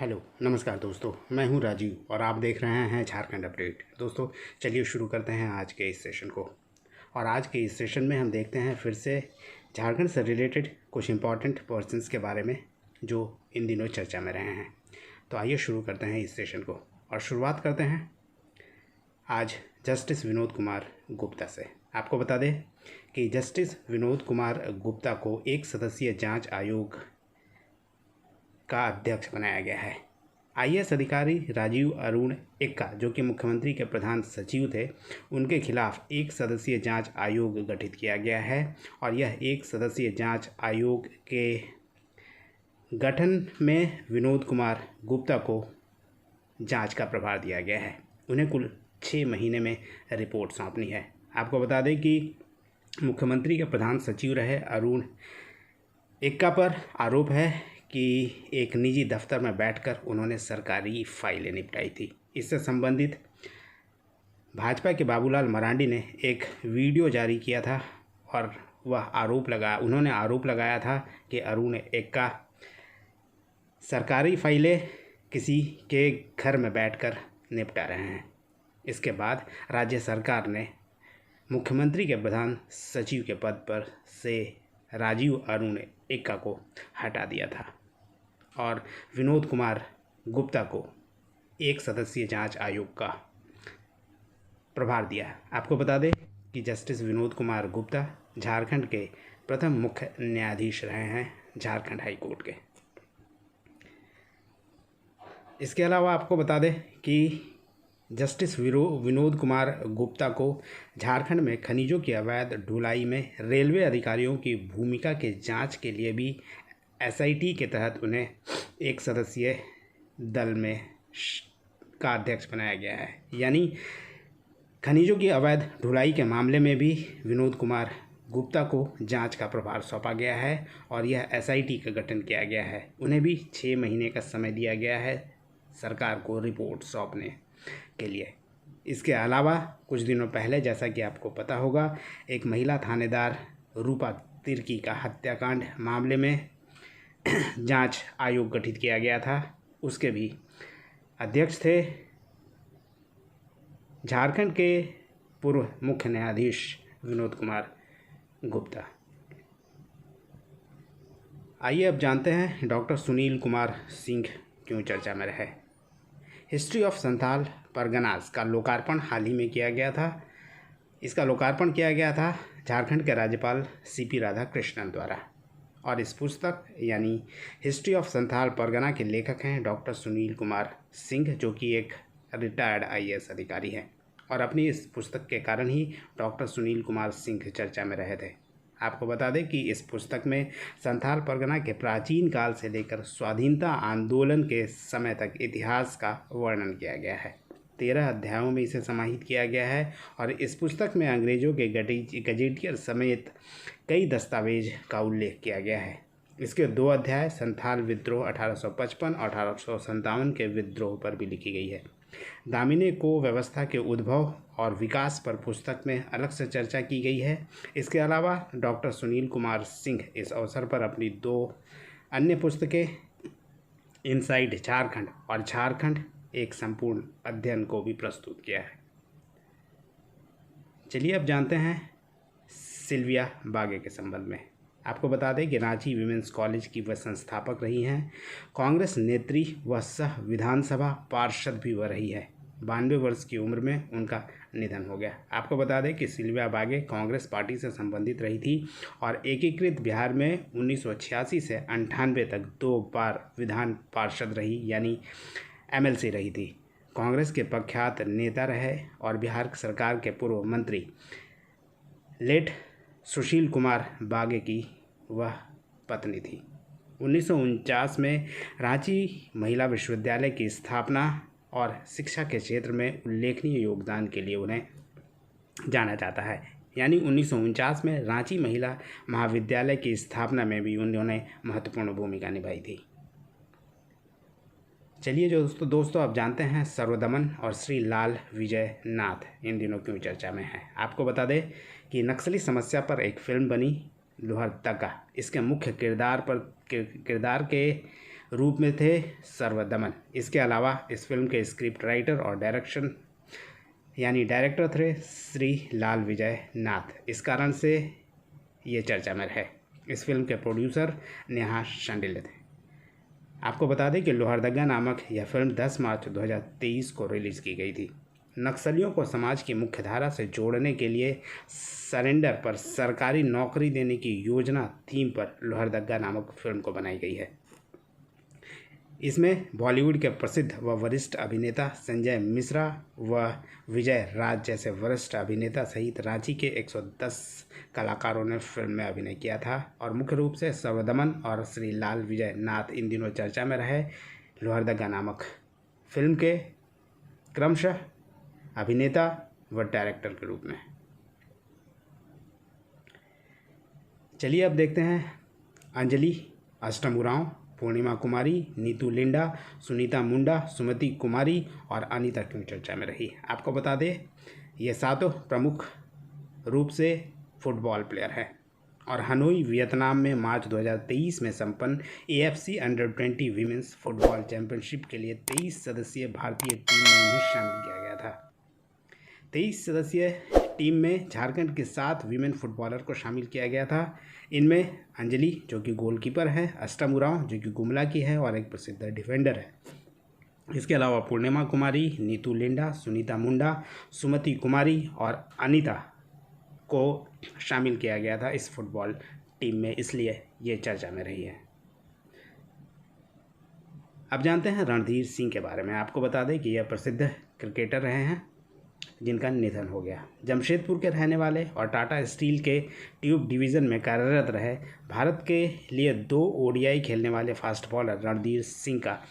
Hello नमस्कार दोस्तों, मैं हूं राजीव और आप देख रहे हैं झारखंड अपडेट। दोस्तों चलिए शुरू करते हैं आज के इस सेशन को। और आज के इस सेशन में हम देखते हैं फिर से झारखंड से रिलेटेड कुछ इम्पॉर्टेंट पर्सन्स के बारे में जो इन दिनों चर्चा में रहे हैं। तो आइए शुरू करते हैं इस सेशन को और शुरुआत करते हैं आज जस्टिस विनोद कुमार गुप्ता से। आपको बता दें कि जस्टिस विनोद कुमार गुप्ता को एक सदस्यीय जांच आयोग का अध्यक्ष बनाया गया है। आईएएस अधिकारी राजीव अरुण एक्का, जो कि मुख्यमंत्री के प्रधान सचिव थे, उनके खिलाफ एक सदस्यीय जांच आयोग गठित किया गया है और यह एक सदस्यीय जांच आयोग के गठन में विनोद कुमार गुप्ता को जांच का प्रभार दिया गया है। उन्हें कुल 6 महीने में रिपोर्ट सौंपनी है। आपको बता दें कि मुख्यमंत्री के प्रधान सचिव रहे अरुण एक्का पर आरोप है कि एक निजी दफ्तर में बैठकर उन्होंने सरकारी फाइलें निपटाई थी। इससे संबंधित भाजपा के बाबूलाल मरांडी ने एक वीडियो जारी किया था और उन्होंने आरोप लगाया था कि अरुण एक्का सरकारी फाइलें किसी के घर में बैठकर निपटा रहे हैं। इसके बाद राज्य सरकार ने मुख्यमंत्री के प्रधान सचिव के पद पर से राजीव अरुण एक्का को हटा दिया था और विनोद कुमार गुप्ता को एक सदस्यीय जांच आयोग का प्रभार दिया। आपको बता दें कि जस्टिस विनोद कुमार गुप्ता झारखंड के प्रथम मुख्य न्यायाधीश रहे हैं झारखंड हाई कोर्ट के। इसके अलावा आपको बता दें कि जस्टिस विनोद कुमार गुप्ता को झारखंड में खनिजों की अवैध ढुलाई में रेलवे अधिकारियों की भूमिका के जांच के लिए भी एसआईटी के तहत उन्हें एक सदस्यीय दल में का अध्यक्ष बनाया गया है। यानी खनिजों की अवैध ढुलाई के मामले में भी विनोद कुमार गुप्ता को जांच का प्रभार सौंपा गया है और यह एसआईटी का गठन किया गया है। उन्हें भी 6 महीने का समय दिया गया है सरकार को रिपोर्ट सौंपने के लिए। इसके अलावा कुछ दिनों पहले, जैसा कि आपको पता होगा, एक महिला थानेदार रूपा तिर्की का हत्याकांड मामले में जांच आयोग गठित किया गया था। उसके भी अध्यक्ष थे झारखंड के पूर्व मुख्य न्यायाधीश विनोद कुमार गुप्ता। आइए अब जानते हैं डॉक्टर सुनील कुमार सिंह क्यों चर्चा में रहे। हिस्ट्री ऑफ संथाल परगनास का लोकार्पण हाल ही में किया गया था। इसका लोकार्पण किया गया था झारखंड के राज्यपाल सीपी राधाकृष्णन द्वारा। और इस पुस्तक यानी हिस्ट्री ऑफ संथाल परगना के लेखक हैं डॉक्टर सुनील कुमार सिंह, जो कि एक रिटायर्ड आईएएस अधिकारी हैं। और अपनी इस पुस्तक के कारण ही डॉक्टर सुनील कुमार सिंह चर्चा में रहे थे। आपको बता दें कि इस पुस्तक में संथाल परगना के प्राचीन काल से लेकर स्वाधीनता आंदोलन के समय तक इतिहास का वर्णन किया गया है। 13 अध्यायों में इसे समाहित किया गया है और इस पुस्तक में अंग्रेजों के गजेटियर समेत कई दस्तावेज का उल्लेख किया गया है। इसके 2 अध्याय संथाल विद्रोह 1855 और 1857 के विद्रोह पर भी लिखी गई है। दामिनी को व्यवस्था के उद्भव और विकास पर पुस्तक में अलग से चर्चा की गई है। इसके अलावा डॉक्टर सुनील कुमार सिंह इस अवसर पर अपनी 2 अन्य पुस्तकें इनसाइड झारखंड और झारखंड एक संपूर्ण अध्ययन को भी प्रस्तुत किया है। चलिए अब जानते हैं सिल्विया बागे के संबंध में। आपको बता दें कि रांची विमेंस कॉलेज की वह संस्थापक रही हैं। कांग्रेस नेत्री व सह विधानसभा पार्षद भी वह रही है। 92 वर्ष की उम्र में उनका निधन हो गया। आपको बता दें कि सिल्विया बागे कांग्रेस पार्टी से संबंधित रही थी और एकीकृत बिहार में 1986 से 98 तक 2 बार विधान पार्षद रही, यानी एमएलसी रही थी। कांग्रेस के प्रख्यात नेता रहे और बिहार सरकार के पूर्व मंत्री लेट सुशील कुमार बागे की वह पत्नी थी। 1949 में रांची महिला विश्वविद्यालय की स्थापना और शिक्षा के क्षेत्र में उल्लेखनीय योगदान के लिए उन्हें जाना जाता है। यानी 1949 में रांची महिला महाविद्यालय की स्थापना में भी उन्होंने महत्वपूर्ण भूमिका निभाई थी। चलिए दोस्तों अब जानते हैं सर्वदमन और श्री लाल विजय नाथ इन दिनों क्यों चर्चा में है। आपको बता दें कि नक्सली समस्या पर एक फिल्म बनी लोहरदगा। इसके मुख्य किरदार के रूप में थे सर्वदमन। इसके अलावा इस फिल्म के स्क्रिप्ट राइटर और डायरेक्टर थे श्री लाल विजय नाथ। इस कारण से ये चर्चा में है। इस फिल्म के प्रोड्यूसर नेहा शांडिल्य थे। आपको बता दें कि लोहरदगा नामक यह फिल्म 10 मार्च 2023 को रिलीज़ की गई थी। नक्सलियों को समाज की मुख्य धारा से जोड़ने के लिए सरेंडर पर सरकारी नौकरी देने की योजना थीम पर लोहरदगा नामक फिल्म को बनाई गई है। इसमें बॉलीवुड के प्रसिद्ध व वरिष्ठ अभिनेता संजय मिश्रा व विजय राज जैसे वरिष्ठ अभिनेता सहित रांची के 110 कलाकारों ने फिल्म में अभिनय किया था और मुख्य रूप से सर्वदमन और श्री लाल विजय नाथ इन दिनों चर्चा में रहे लोहरदगा नामक फिल्म के क्रमशः अभिनेता व डायरेक्टर के रूप में। चलिए अब देखते हैं अंजलि, अष्टम उरांव, पूर्णिमा कुमारी, नीतू लिंडा, सुनीता मुंडा, सुमति कुमारी और अनीता क्यों चर्चा में रही। आपको बता दें ये सातों प्रमुख रूप से फुटबॉल प्लेयर हैं और हनोई वियतनाम में मार्च 2023 में संपन्न AFC अंडर-20 वीमेंस फुटबॉल चैंपियनशिप के लिए 23 सदस्यीय भारतीय टीम में उन्हें शामिल किया गया था। 23 सदस्यीय टीम में झारखंड के 7 वीमेन फुटबॉलर को शामिल किया गया था। इनमें अंजलि जो कि गोलकीपर है, अष्टम उरांव जो कि गुमला की है और एक प्रसिद्ध डिफेंडर है। इसके अलावा पूर्णिमा कुमारी, नीतू लिंडा, सुनीता मुंडा, सुमति कुमारी और अनीता को शामिल किया गया था इस फुटबॉल टीम में, इसलिए ये चर्चा में रही है। अब जानते हैं रणधीर सिंह के बारे में। आपको बता दें कि यह प्रसिद्ध क्रिकेटर रहे हैं जिनका निधन हो गया। जमशेदपुर के रहने वाले और टाटा स्टील के ट्यूब डिवीज़न में कार्यरत रहे भारत के लिए 2 ODI खेलने वाले फास्ट बॉलर रणधीर सिंह का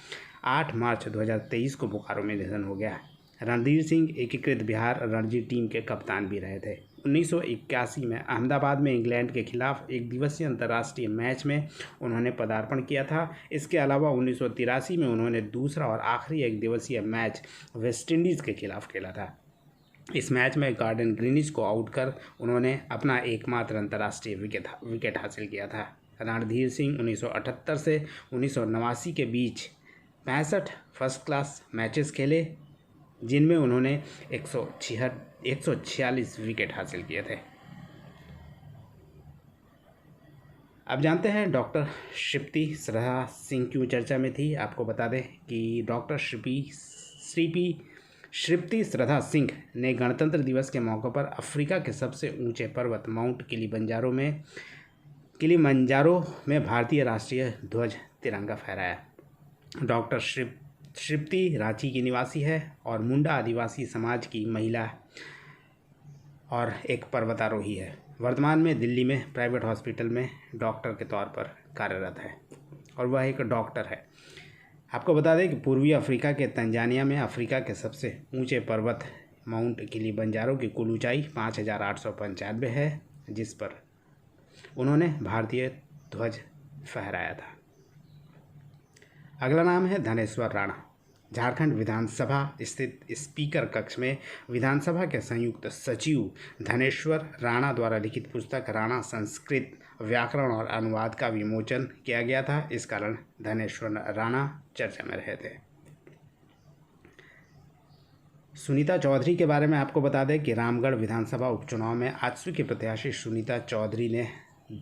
8 मार्च 2023 को बोकारो में निधन हो गया। रणधीर सिंह एकीकृत बिहार रणजी टीम के कप्तान भी रहे थे। 1981 में अहमदाबाद में इंग्लैंड के खिलाफ एक दिवसीय अंतर्राष्ट्रीय मैच में उन्होंने पदार्पण किया था। इसके अलावा 1983 में उन्होंने दूसरा और आखिरी एक दिवसीय मैच वेस्टइंडीज़ के खिलाफ खेला था। इस मैच में गॉर्डन ग्रीनिच को आउट कर उन्होंने अपना एकमात्र अंतर्राष्ट्रीय विकेट हासिल किया था। रणधीर सिंह 1978 से 1989 के बीच 65 फर्स्ट क्लास मैचेस खेले जिनमें उन्होंने 146 विकेट हासिल किए थे। अब जानते हैं डॉक्टर श्रीपति श्रद्धा सिंह क्यों चर्चा में थी। आपको बता दें कि डॉक्टर श्रीपति श्रद्धा सिंह ने गणतंत्र दिवस के मौके पर अफ्रीका के सबसे ऊंचे पर्वत माउंट किलिमंजारो में भारतीय राष्ट्रीय ध्वज तिरंगा फहराया। डॉक्टर श्रीपति रांची की निवासी है और मुंडा आदिवासी समाज की महिला और एक पर्वतारोही है। वर्तमान में दिल्ली में प्राइवेट हॉस्पिटल में डॉक्टर के तौर पर कार्यरत है और वह एक डॉक्टर है। आपको बता दें कि पूर्वी अफ्रीका के तंजानिया में अफ्रीका के सबसे ऊंचे पर्वत माउंट किलिमंजारो की कुल ऊंचाई 5895 है, जिस पर उन्होंने भारतीय ध्वज फहराया था। अगला नाम है धनेश्वर राणा। झारखंड विधानसभा स्थित स्पीकर कक्ष में विधानसभा के संयुक्त सचिव धनेश्वर राणा द्वारा लिखित पुस्तक राणा संस्कृत व्याकरण और अनुवाद का विमोचन किया गया था। इस कारण धनेश्वर राणा चर्चा में रहे थे। सुनीता चौधरी के बारे में आपको बता दें कि रामगढ़ विधानसभा उपचुनाव में आजसू के प्रत्याशी सुनीता चौधरी ने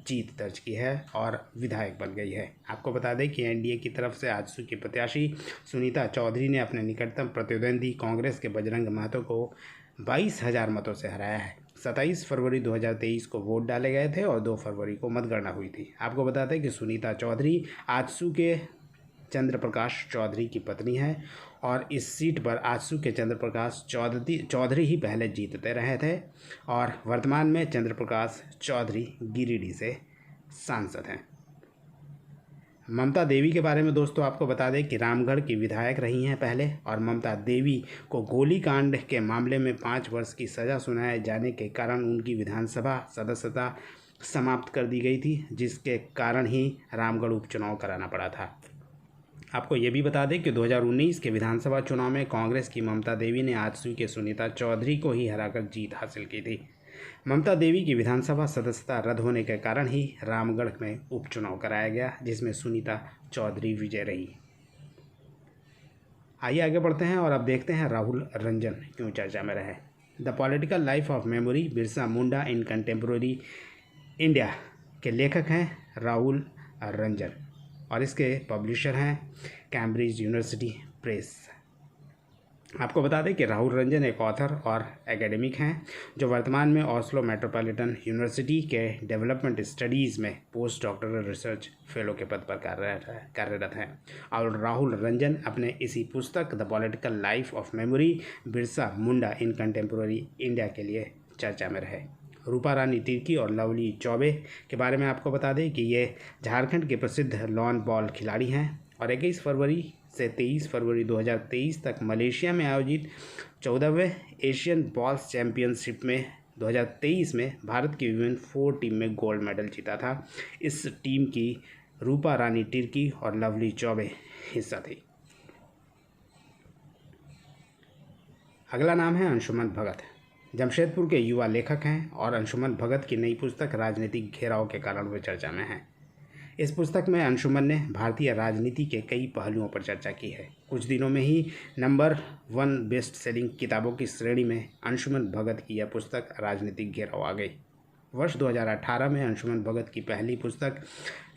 जीत दर्ज की है और विधायक बन गई है। आपको बता दें कि एनडीए की तरफ से आजसू की प्रत्याशी सुनीता चौधरी ने अपने निकटतम प्रतिद्वंदी कांग्रेस के बजरंग महतो को 22,000 मतों से हराया है। 27 फरवरी 2023 को वोट डाले गए थे और 2 फरवरी को मतगणना हुई थी। आपको बता दें कि सुनीता चौधरी आजसू के चंद्र प्रकाश चौधरी की पत्नी है और इस सीट पर आजसू के चंद्र प्रकाश चौधरी ही पहले जीतते रहे थे और वर्तमान में चंद्र प्रकाश चौधरी गिरिडीह से सांसद हैं। ममता देवी के बारे में दोस्तों आपको बता दें कि रामगढ़ की विधायक रही हैं पहले और ममता देवी को गोलीकांड के मामले में 5 वर्ष की सज़ा सुनाए जाने के कारण उनकी विधानसभा सदस्यता समाप्त कर दी गई थी, जिसके कारण ही रामगढ़ उपचुनाव कराना पड़ा था। आपको ये भी बता दें कि 2019 के विधानसभा चुनाव में कांग्रेस की ममता देवी ने आजसू के सुनीता चौधरी को ही हराकर जीत हासिल की थी। ममता देवी की विधानसभा सदस्यता रद्द होने के कारण ही रामगढ़ में उपचुनाव कराया गया, जिसमें सुनीता चौधरी विजय रही। आइए आगे बढ़ते हैं और अब देखते हैं राहुल रंजन क्यों चर्चा में रहे। The political life of memory Birsa Munda in contemporary India के लेखक हैं राहुल रंजन और इसके पब्लिशर हैं कैम्ब्रिज यूनिवर्सिटी प्रेस। आपको बता दें कि राहुल रंजन एक ऑथर और एकेडमिक हैं जो वर्तमान में ओस्लो मेट्रोपॉलिटन यूनिवर्सिटी के डेवलपमेंट स्टडीज़ में पोस्ट डॉक्टरल रिसर्च फेलो के पद पर कार्यरत हैं। और राहुल रंजन अपने इसी पुस्तक the political life of memory Birsa Munda in contemporary India के लिए चर्चा में रहे। रूपा रानी तिर्की और लवली चौबे के बारे में आपको बता दें कि ये झारखंड के प्रसिद्ध लॉन बॉल खिलाड़ी हैं और 21 फरवरी से 23 फरवरी 2023 तक मलेशिया में आयोजित 14वें एशियन बॉल्स चैंपियनशिप में 2023 में भारत की विमेन 4 टीम में गोल्ड मेडल जीता था। इस टीम की रूपा रानी तिर्की और लवली चौबे हिस्सा थी। अगला नाम है अंशुमन भगत। जमशेदपुर के युवा लेखक हैं और अंशुमन भगत की नई पुस्तक राजनीतिक घेराव के कारण वे चर्चा में हैं। इस पुस्तक में अंशुमन ने भारतीय राजनीति के कई पहलुओं पर चर्चा की है। कुछ दिनों में ही नंबर 1 बेस्ट सेलिंग किताबों की श्रेणी में अंशुमन भगत की यह पुस्तक राजनीतिक घेराव आ गई। वर्ष 2018 में अंशुमन भगत की पहली पुस्तक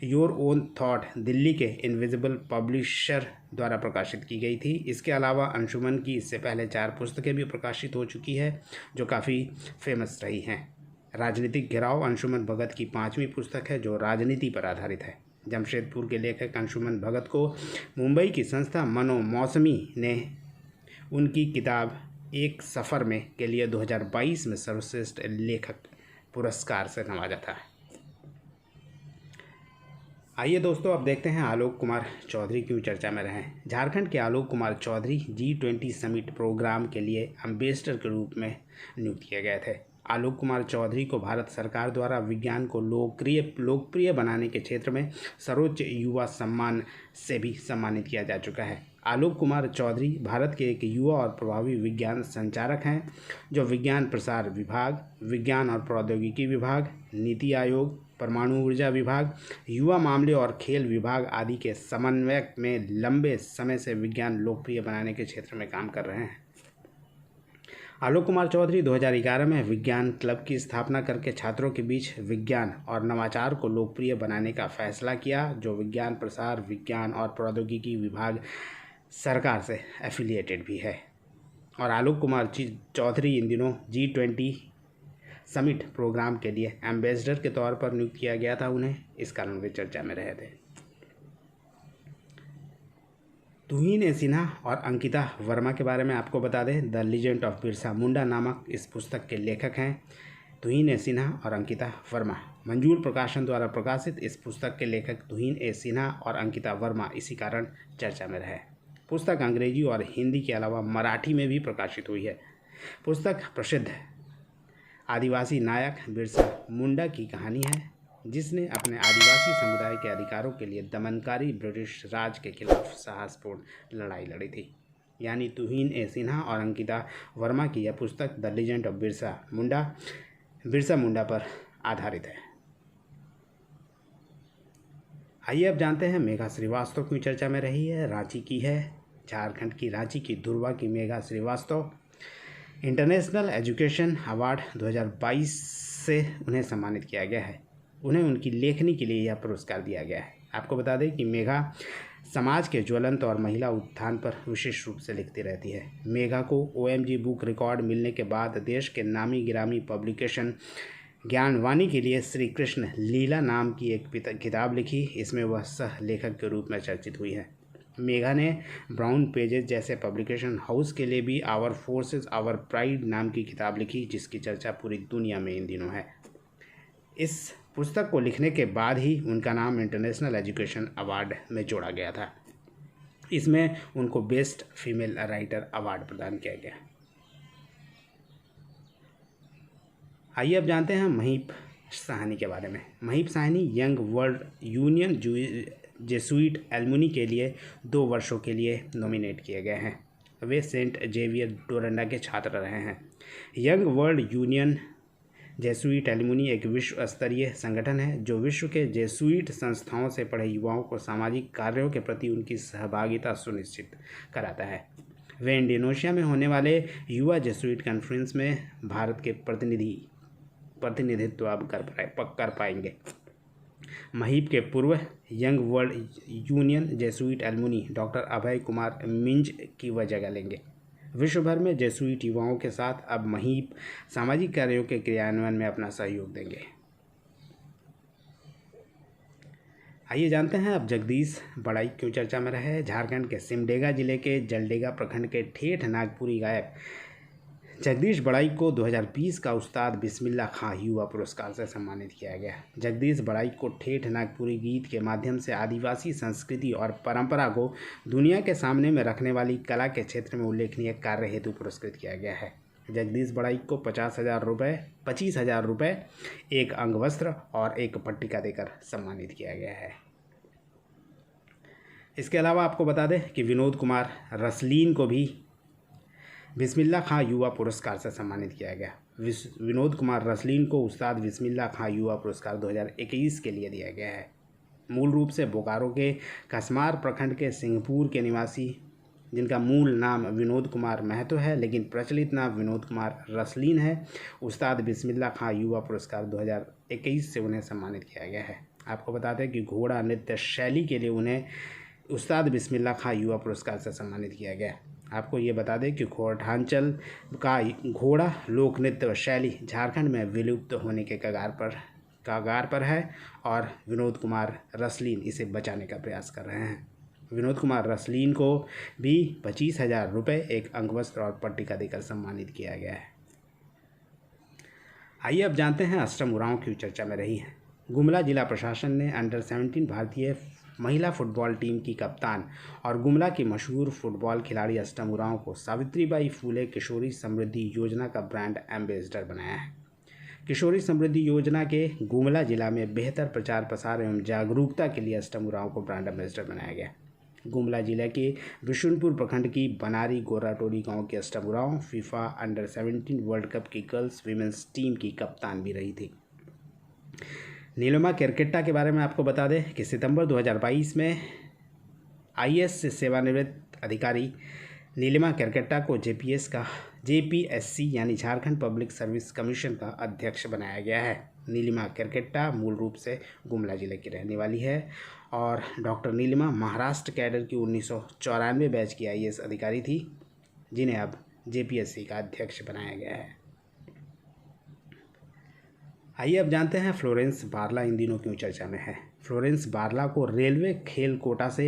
योर ओन थॉट दिल्ली के इनविजिबल पब्लिशर द्वारा प्रकाशित की गई थी। इसके अलावा अंशुमन की इससे पहले 4 पुस्तकें भी प्रकाशित हो चुकी है जो काफ़ी फेमस रही हैं। राजनीतिक घेराव अंशुमन भगत की 5वीं पुस्तक है जो राजनीति पर आधारित है। जमशेदपुर के लेखक अंशुमन भगत को मुंबई की संस्था मनो मौसमी ने उनकी किताब एक सफ़र में के लिए 2022 में सर्वश्रेष्ठ लेखक पुरस्कार से नवाजा था। आइए दोस्तों अब देखते हैं आलोक कुमार चौधरी क्यों चर्चा में रहे। झारखंड के Alok Kumar Chaudhary G20 summit program के लिए एम्बेसडर के रूप में नियुक्त किए गए थे। आलोक कुमार चौधरी को भारत सरकार द्वारा विज्ञान को लोकप्रिय बनाने के क्षेत्र में सर्वोच्च युवा सम्मान से भी सम्मानित किया जा चुका है। आलोक कुमार चौधरी भारत के एक युवा और प्रभावी विज्ञान संचारक हैं जो विज्ञान प्रसार विभाग, विज्ञान और प्रौद्योगिकी विभाग, नीति आयोग, परमाणु ऊर्जा विभाग, युवा मामले और खेल विभाग आदि के समन्वयक में लंबे समय से विज्ञान लोकप्रिय बनाने के क्षेत्र में काम कर रहे हैं। आलोक कुमार चौधरी 2011 में विज्ञान क्लब की स्थापना करके छात्रों के बीच विज्ञान और नवाचार को लोकप्रिय बनाने का फैसला किया, जो विज्ञान प्रसार, विज्ञान और प्रौद्योगिकी विभाग सरकार से एफिलिएटेड भी है। और आलोक कुमार चौधरी इन दिनों G20 समिट प्रोग्राम के लिए एम्बेसडर के तौर पर नियुक्त किया गया था उन्हें, इस कारण वे चर्चा में रहे थे। तुहीन सिन्हा और अंकिता वर्मा के बारे में आपको बता दें। The legend of Birsa Munda नामक इस पुस्तक के लेखक हैं तुहीन सिन्हा और अंकिता वर्मा। मंजूर प्रकाशन द्वारा प्रकाशित इस पुस्तक के लेखक तुहीन सिन्हा और अंकिता वर्मा इसी कारण चर्चा में रहे। पुस्तक अंग्रेजी और हिंदी के अलावा मराठी में भी प्रकाशित हुई है। पुस्तक प्रसिद्ध आदिवासी नायक बिरसा मुंडा की कहानी है, जिसने अपने आदिवासी समुदाय के अधिकारों के लिए दमनकारी ब्रिटिश राज के खिलाफ साहसपूर्ण लड़ाई लड़ी थी। यानी तुहीन सिन्हा और अंकिता वर्मा की यह पुस्तक the legend of Birsa Munda पर आधारित है। आइए अब जानते हैं मेघा श्रीवास्तव क्यों चर्चा में रही है। रांची की है, झारखंड की रांची की धुर्वा की Megha Shrivastava international education award 2022 से उन्हें सम्मानित किया गया है। उन्हें उनकी लेखनी के लिए यह पुरस्कार दिया गया है। आपको बता दें कि मेघा समाज के ज्वलंत और महिला उत्थान पर विशेष रूप से लिखती रहती है। मेघा को OMG बुक रिकॉर्ड मिलने के बाद देश के नामी गिरामी पब्लिकेशन ज्ञानवाणी के लिए श्री कृष्ण लीला नाम की एक किताब लिखी। इसमें वह सह लेखक के रूप में चर्चित हुई है। मेघा ने ब्राउन पेजेस जैसे पब्लिकेशन हाउस के लिए भी आवर फोर्सेस आवर प्राइड नाम की किताब लिखी, जिसकी चर्चा पूरी दुनिया में इन दिनों है। इस पुस्तक को लिखने के बाद ही उनका नाम इंटरनेशनल एजुकेशन अवार्ड में जोड़ा गया था। इसमें उनको बेस्ट फीमेल राइटर अवार्ड प्रदान किया गया। आइए अब जानते हैं महीप साहनी के बारे में। Mahip Sahni young world union Jesuit alumni के लिए 2 वर्षों के लिए नॉमिनेट किए गए हैं। वे सेंट जेवियर डोरंडा के छात्र रहे हैं। Young world union Jesuit alumni एक विश्व स्तरीय संगठन है जो विश्व के जेसुइट संस्थाओं से पढ़े युवाओं को सामाजिक कार्यों के प्रति उनकी सहभागिता सुनिश्चित कराता है। वे इंडोनेशिया में होने वाले युवा जेसुइट कॉन्फ्रेंस में भारत के प्रतिनिधित्व अब कर पाएंगे। महीप के पूर्व young world union Jesuit alumni doctor Abhay Kumar Minj की वह जगह लेंगे। विश्व भर में जेसुइट युवाओं के साथ अब महीप सामाजिक कार्यों के क्रियान्वयन में अपना सहयोग देंगे। आइए जानते हैं अब जगदीश बड़ाई क्यों चर्चा में रहे। झारखंड के सिमडेगा जिले के जलडेगा प्रखंड के ठेठ नागपुरी गायक जगदीश बड़ाई को 2020 का उस्ताद बिस्मिल्लाह खां युवा पुरस्कार से सम्मानित किया गया। जगदीश बड़ाई को ठेठ नागपुरी गीत के माध्यम से आदिवासी संस्कृति और परंपरा को दुनिया के सामने में रखने वाली कला के क्षेत्र में उल्लेखनीय कार्य हेतु पुरस्कृत किया गया है। जगदीश बड़ाई को 25,000 रुपये, एक अंगवस्त्र और एक पट्टिका देकर सम्मानित किया गया है। इसके अलावा आपको बता दें कि विनोद कुमार रसलीन को भी बिस्मिल्लाह खां युवा पुरस्कार से सम्मानित किया गया। विनोद कुमार रसलीन को उस्ताद बिस्मिल्लाह खां युवा पुरस्कार 2021 के लिए दिया गया है। मूल रूप से बोकारो के कसमार प्रखंड के सिंहपुर के निवासी जिनका मूल नाम विनोद कुमार महतो है लेकिन प्रचलित नाम विनोद कुमार रसलीन है, उस्ताद बिस्मिल्लाह खां युवा पुरस्कार 2021 से उन्हें सम्मानित किया गया है। आपको बता दें कि घोड़ा नृत्य शैली के लिए उन्हें उस्ताद बिस्मिल्लाह खां युवा पुरस्कार से सम्मानित किया गया। आपको ये बता दें कि खोरठांचल का घोड़ा लोक नृत्य शैली झारखंड में विलुप्त होने के कगार पर है और विनोद कुमार रसलीन इसे बचाने का प्रयास कर रहे हैं। विनोद कुमार रसलीन को भी 25,000 रुपये, एक अंगवस्त्र और पट्टिका देकर सम्मानित किया गया है। आइए अब जानते हैं अष्टम उरांव क्यों चर्चा में रही है। गुमला जिला प्रशासन ने अंडर 17 भारतीय महिला फुटबॉल टीम की कप्तान और गुमला की मशहूर फुटबॉल खिलाड़ी अष्टम उरांव को सावित्रीबाई फूले किशोरी समृद्धि योजना का ब्रांड एम्बेसडर बनाया है। किशोरी समृद्धि योजना के गुमला जिला में बेहतर प्रचार प्रसार एवं जागरूकता के लिए अष्टम उरांव को ब्रांड एम्बेसडर बनाया गया। गुमला जिले के बिशुनपुर प्रखंड की बनारी गोराटोली गांव की अष्टम Oraon FIFA under 17 world cup की गर्ल्स विमेंस टीम की कप्तान भी रही थी। नीलिमा केरकेट्टा के बारे में आपको बता दें कि सितंबर 2022 में आईएएस से सेवानिवृत्त अधिकारी नीलिमा केरकेट्टा को जेपीएससी यानी झारखंड पब्लिक सर्विस कमीशन का अध्यक्ष बनाया गया है। नीलिमा केरकेट्टा मूल रूप से गुमला जिले की रहने वाली है और डॉक्टर नीलिमा महाराष्ट्र कैडर की 1994 बैच की आईएएस अधिकारी थी जिन्हें अब जेपीएससी का अध्यक्ष बनाया गया है। आइए अब जानते हैं फ्लोरेंस बारला इन दिनों क्यों चर्चा में है। फ्लोरेंस बारला को रेलवे खेल कोटा से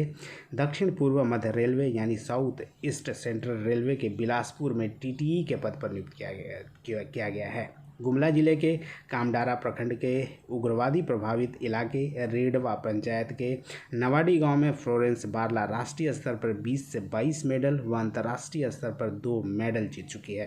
दक्षिण पूर्व मध्य रेलवे यानी साउथ ईस्ट सेंट्रल रेलवे के बिलासपुर में टीटीई के पद पर नियुक्त किया गया है। गुमला जिले के कामडारा प्रखंड के उग्रवादी प्रभावित इलाके रेडवा पंचायत के नवाडी गांव में फ्लोरेंस बारला राष्ट्रीय स्तर पर 20 से 22 मेडल व अंतर्राष्ट्रीय स्तर पर 2 मेडल जीत चुकी है।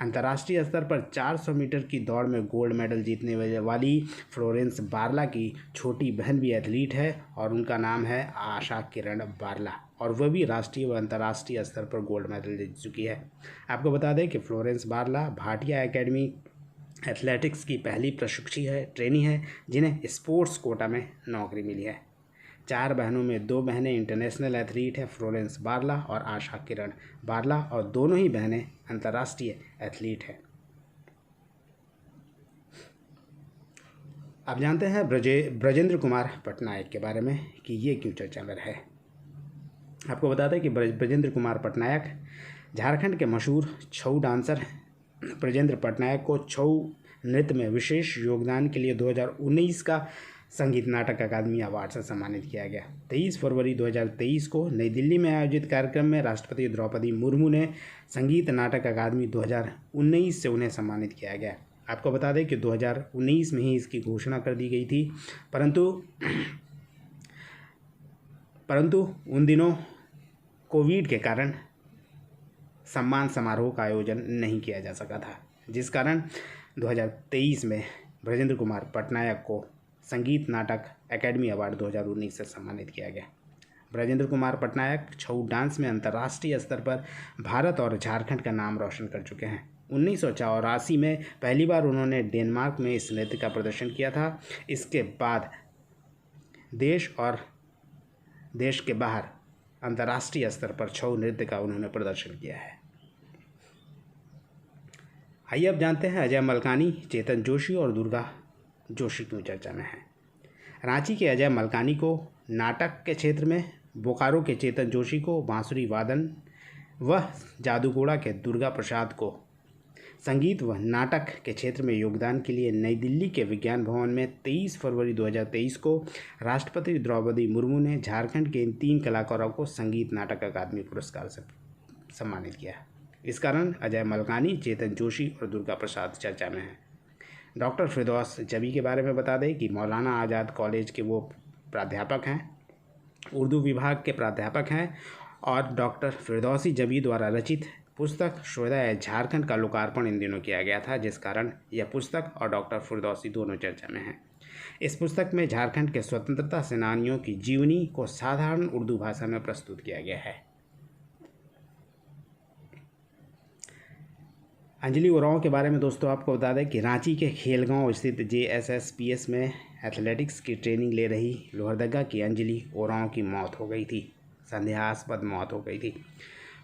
अंतर्राष्ट्रीय स्तर पर 400 मीटर की दौड़ में गोल्ड मेडल जीतने वाली फ्लोरेंस बारला की छोटी बहन भी एथलीट है और उनका नाम है आशा किरण बारला और वह भी राष्ट्रीय व अंतर्राष्ट्रीय स्तर पर गोल्ड मेडल जीत चुकी है। आपको बता दें कि Florence Barla Bhatia academy athletics की पहली ट्रेनी है जिन्हें स्पोर्ट्स कोटा में नौकरी मिली है। 4 बहनों में 2 बहनें इंटरनेशनल एथलीट हैं, फ्लोरेंस बारला और आशा किरण बारला, और दोनों ही बहनें अंतर्राष्ट्रीय एथलीट हैं। अब जानते हैं ब्रजेंद्र कुमार पटनायक के बारे में कि ये क्यों चर्चा में रहे। आपको बता दें कि ब्रजेंद्र कुमार पटनायक झारखंड के मशहूर छऊ डांसर हैं। ब्रजेंद्र पटनायक को छऊ नृत्य में विशेष योगदान के लिए 2019 का संगीत नाटक अकादमी अवार्ड से सम्मानित किया गया। 23 फरवरी 2023 को नई दिल्ली में आयोजित कार्यक्रम में राष्ट्रपति द्रौपदी मुर्मू ने संगीत नाटक अकादमी 2019 से उन्हें सम्मानित किया गया। आपको बता दें कि 2019 में ही इसकी घोषणा कर दी गई थी, परंतु उन दिनों कोविड के कारण सम्मान समारोह का आयोजन नहीं किया जा सका था, जिस कारण 2023 में ब्रजेंद्र कुमार पटनायक को संगीत नाटक एकेडमी अवार्ड 2019 से सम्मानित किया गया। ब्रजेंद्र कुमार पटनायक छऊ डांस में अंतर्राष्ट्रीय स्तर पर भारत और झारखंड का नाम रोशन कर चुके हैं। 1984 में पहली बार उन्होंने डेनमार्क में इस नृत्य का प्रदर्शन किया था। इसके बाद देश और देश के बाहर अंतर्राष्ट्रीय स्तर पर छऊ नृत्य का उन्होंने प्रदर्शन किया है। आइए अब जानते हैं अजय मलकानी, चेतन जोशी और दुर्गा जोशी क्यों चर्चा में हैं। रांची के अजय मलकानी को नाटक के क्षेत्र में, बोकारो के चेतन जोशी को बांसुरी वादन व जादूगोड़ा के दुर्गा प्रसाद को संगीत व नाटक के क्षेत्र में योगदान के लिए नई दिल्ली के विज्ञान भवन में 23 फरवरी 2023 को राष्ट्रपति द्रौपदी मुर्मू ने झारखंड के इन 3 कलाकारों को संगीत नाटक अकादमी पुरस्कार से सम्मानित किया। इस कारण अजय मलकानी, चेतन जोशी और दुर्गा प्रसाद चर्चा में हैं। डॉक्टर फिरदौस जबी के बारे में बता दें कि मौलाना आज़ाद कॉलेज के वो प्राध्यापक हैं, उर्दू विभाग के प्राध्यापक हैं और डॉक्टर फिरदौसी जबी द्वारा रचित पुस्तक शुहदाए झारखंड का लोकार्पण इन दिनों किया गया था, जिस कारण यह पुस्तक और डॉक्टर फिरदौसी दोनों चर्चा में हैं। इस पुस्तक में झारखंड के स्वतंत्रता सेनानियों की जीवनी को साधारण उर्दू भाषा में प्रस्तुत किया गया है। अंजलि उरांव के बारे में दोस्तों आपको बता दें कि रांची के खेलगांव स्थित JSSPS में एथलेटिक्स की ट्रेनिंग ले रही लोहरदगा की अंजलि उरांव की मौत हो गई थी। संदेहास्पद मौत हो गई थी।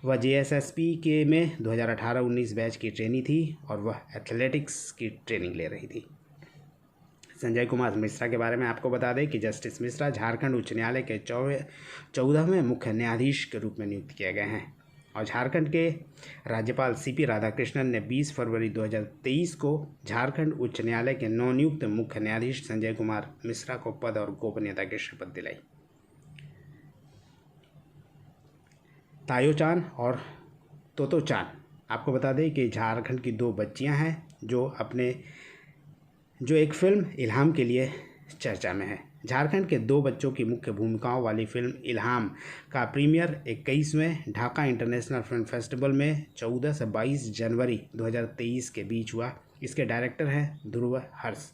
वह JSSP के में 2018-19 बैच की ट्रेनी थी और वह एथलेटिक्स की ट्रेनिंग ले रही थी। संजय कुमार मिश्रा के बारे में आपको बता दें कि जस्टिस मिश्रा झारखंड उच्च न्यायालय के 14वें मुख्य न्यायाधीश के रूप में नियुक्त किए गए हैं और झारखंड के राज्यपाल CP राधाकृष्णन ने 20 फरवरी 2023 को झारखंड उच्च न्यायालय के नवनियुक्त मुख्य न्यायाधीश संजय कुमार मिश्रा को पद और गोपनीयता की शपथ दिलाई। तायोचान और तोतोचान, आपको बता दें कि झारखंड की 2 बच्चियां हैं जो एक फिल्म इल्हाम के लिए चर्चा में है। झारखंड के 2 बच्चों की मुख्य भूमिकाओं वाली फिल्म इल्हाम का प्रीमियर 21वें ढाका इंटरनेशनल फिल्म फेस्टिवल में 14 से 22 जनवरी 2023 के बीच हुआ। इसके डायरेक्टर हैं ध्रुव हर्ष।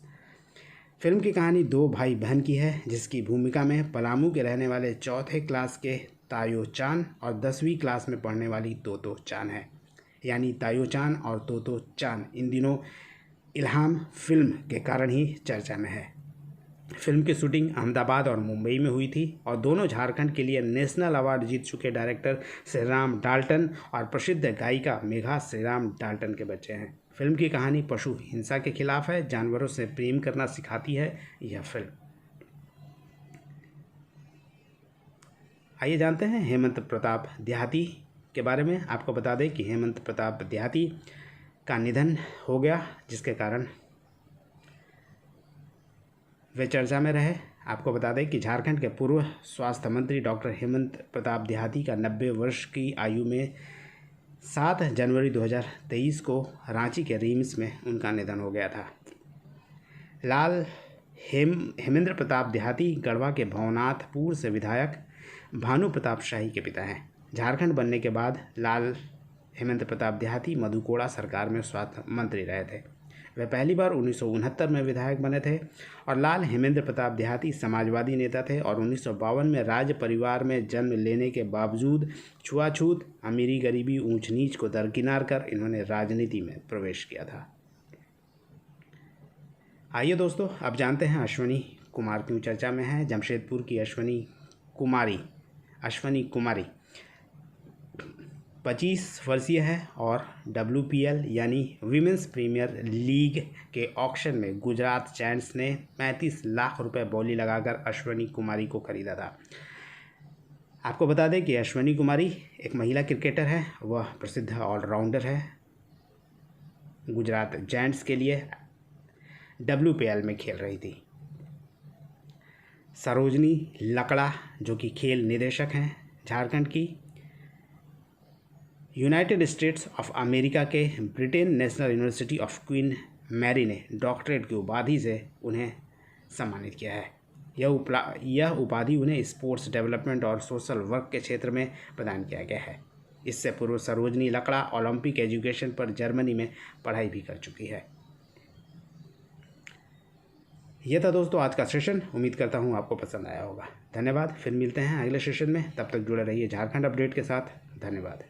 फिल्म की कहानी 2 भाई बहन की है, जिसकी भूमिका में पलामू के रहने वाले 4थे क्लास के तायोचान और 10वीं क्लास में पढ़ने वाली तोतोचान है। यानी तायोचान और तोतोचान इन दिनों इल्हाम फिल्म के कारण ही चर्चा में है। फिल्म की शूटिंग अहमदाबाद और मुंबई में हुई थी और दोनों झारखंड के लिए नेशनल अवार्ड जीत चुके डायरेक्टर श्रीराम डाल्टन और प्रसिद्ध गायिका मेघा श्रीराम डाल्टन के बच्चे हैं। फिल्म की कहानी पशु हिंसा के खिलाफ है, जानवरों से प्रेम करना सिखाती है यह फिल्म। आइए जानते हैं हेमंत प्रताप देहाती के बारे में। आपको बता दें कि हेमंत प्रताप देहाती का निधन हो गया, जिसके कारण वे चर्चा में रहे। आपको बता दें कि झारखंड के पूर्व स्वास्थ्य मंत्री डॉक्टर हेमंत प्रताप देहाती का 90 वर्ष की आयु में 7 जनवरी 2023 को रांची के रिम्स में उनका निधन हो गया था। लाल हेमेंद्र प्रताप देहाती गढ़वा के भवनाथपुर से विधायक भानु प्रताप शाही के पिता हैं। झारखंड बनने के बाद लाल हेमेंद्र प्रताप देहाती मधुकोड़ा सरकार में स्वास्थ्य मंत्री रहे थे। वे पहली बार 1969 में विधायक बने थे और लाल हेमेंद्र प्रताप देहाती समाजवादी नेता थे और 1952 में राज परिवार में जन्म लेने के बावजूद छुआछूत, अमीरी गरीबी, ऊंच नीच को दरकिनार कर इन्होंने राजनीति में प्रवेश किया था। आइए दोस्तों अब जानते हैं अश्वनी कुमार क्यों चर्चा में है। जमशेदपुर की अश्वनी कुमारी 25 वर्षीय है और WPL यानी वीमेंस प्रीमियर लीग के ऑक्शन में गुजरात जायंट्स ने 35 लाख रुपए बोली लगाकर अश्वनी कुमारी को खरीदा था। आपको बता दें कि अश्वनी कुमारी एक महिला क्रिकेटर है। वह प्रसिद्ध ऑलराउंडर है। गुजरात जायंट्स के लिए WPL में खेल रही थी। सरोजनी लकड़ा जो कि खेल निदेशक हैं झारखंड की, यूनाइटेड स्टेट्स ऑफ अमेरिका के Britain national university of Queen Mary ने डॉक्टरेट की उपाधि से उन्हें सम्मानित किया है। यह उपाधि उन्हें स्पोर्ट्स डेवलपमेंट और सोशल वर्क के क्षेत्र में प्रदान किया गया है। इससे पूर्व सरोजनी लकड़ा ओलंपिक एजुकेशन पर जर्मनी में पढ़ाई भी कर चुकी है। यह था दोस्तों आज का सेशन। उम्मीद करता हूँ आपको पसंद आया होगा। धन्यवाद। फिर मिलते हैं अगले सेशन में। तब तक जुड़े रहिए झारखंड अपडेट के साथ। धन्यवाद।